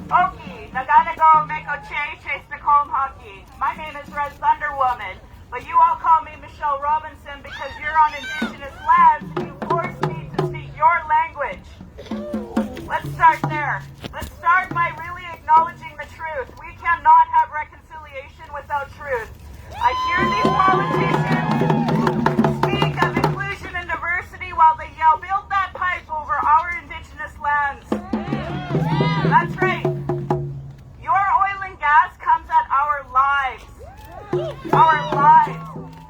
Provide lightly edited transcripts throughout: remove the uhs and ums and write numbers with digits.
Okie, Naganago, Meko Che, Chase Nicole Hockey. My name is Red Thunder Woman, but you all call me Michelle Robinson because you're on Indigenous lands and you forced me to speak your language. Let's start there. Let's start by really acknowledging the truth. We cannot have reconciliation without truth. I hear these politicians speak of inclusion and diversity while they yell, build that pipe over our Indigenous lands. That's right. Your oil and gas comes at our lives. Our lives.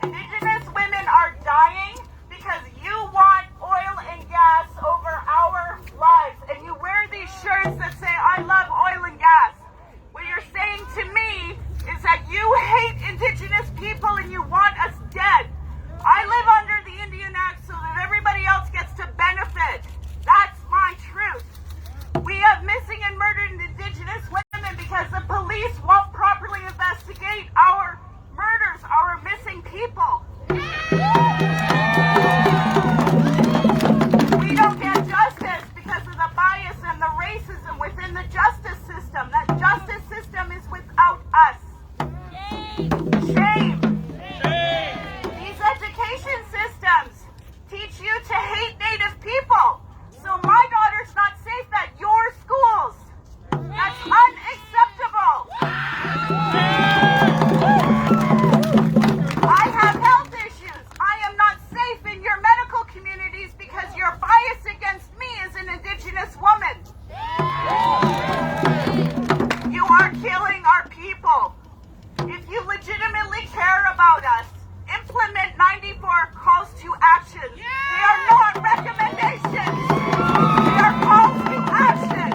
Indigenous women are dying because you want oil and gas over our lives. And you wear these shirts that say, I love oil and gas. What you're saying to me is that you hate Indigenous people and you want us dead. I live under the Indian Act so that everybody else gets to benefit. That's my truth. We have missing and murdered Indigenous women because the police won't properly investigate our murders, our missing people. We don't get justice because of the bias and the racism within the justice system. That justice system is without us. Shame. These education systems teach you to hate Native people. So my daughter's not safe at your schools. That's unacceptable. I have health issues. I am not safe in your medical communities because your bias against me as an Indigenous woman. You are killing our people. If you legitimately care about us, implement 94 calls to action. They are not recommendations. They are calls to action.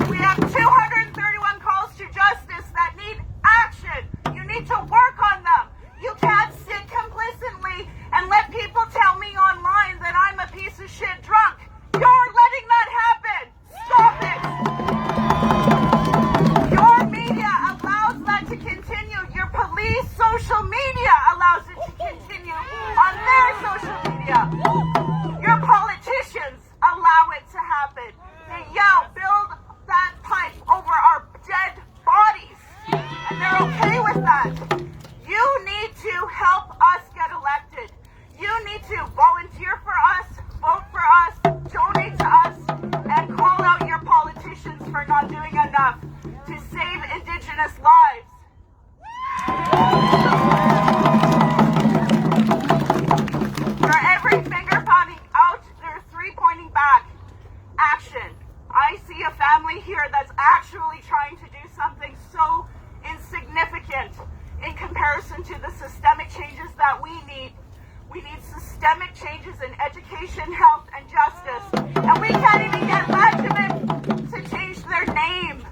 We have 231 calls to justice that need action. You need to work on them. You can't sit complacently and let people tell me online that I'm a piece of shit drunk. You're letting that happen. Stop it. Your media allows that to continue. Your police social media allows it to continue on their social media. Your politicians allow it to happen. They yell, build that pipe over our dead bodies. And they're okay with that. You need to help us get elected. You need to volunteer for us, vote for us, donate to us, and call out your politicians for not doing enough to save Indigenous lives. For every finger pointing out, there are three pointing back. Action. I see a family here that's actually trying to do something so insignificant in comparison to the systemic changes that we need. We need systemic changes in education, health, and justice. And we can't even get Lajiman to change their name.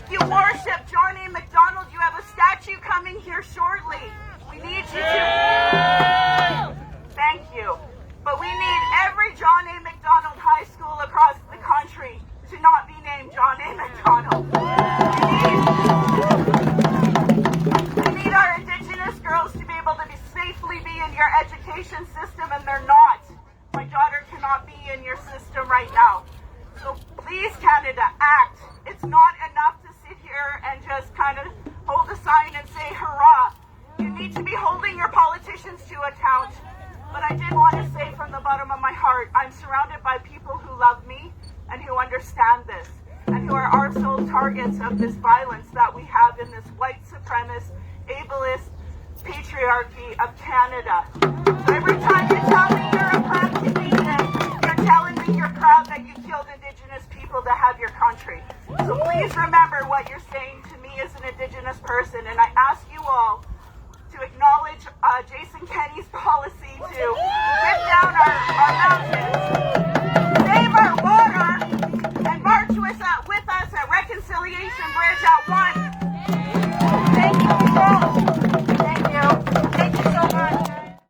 You worship John A. Macdonald. You have a statue coming here shortly. We need you to... Thank you. But we need every John A. Macdonald high school across the country to not be named John A. Macdonald. We need our Indigenous girls to be able to safely be in your education system, and they're not. My daughter cannot be in your system right now. So please, Canada, act. It's not enough to sit here and just kind of hold a sign and say, hurrah. You need to be holding your politicians to account. But I did want to say from the bottom of my heart, I'm surrounded by people who love me and who understand this and who are our sole targets of this violence that we have in this white supremacist, ableist patriarchy of Canada. So every time you tell me you're a proud Canadian, you're telling me you're proud that you killed Indigenous people to have your country. So please remember what you're saying to me as an Indigenous person, and I ask you all to acknowledge Jason Kenney's policy to rip down our mountains, save our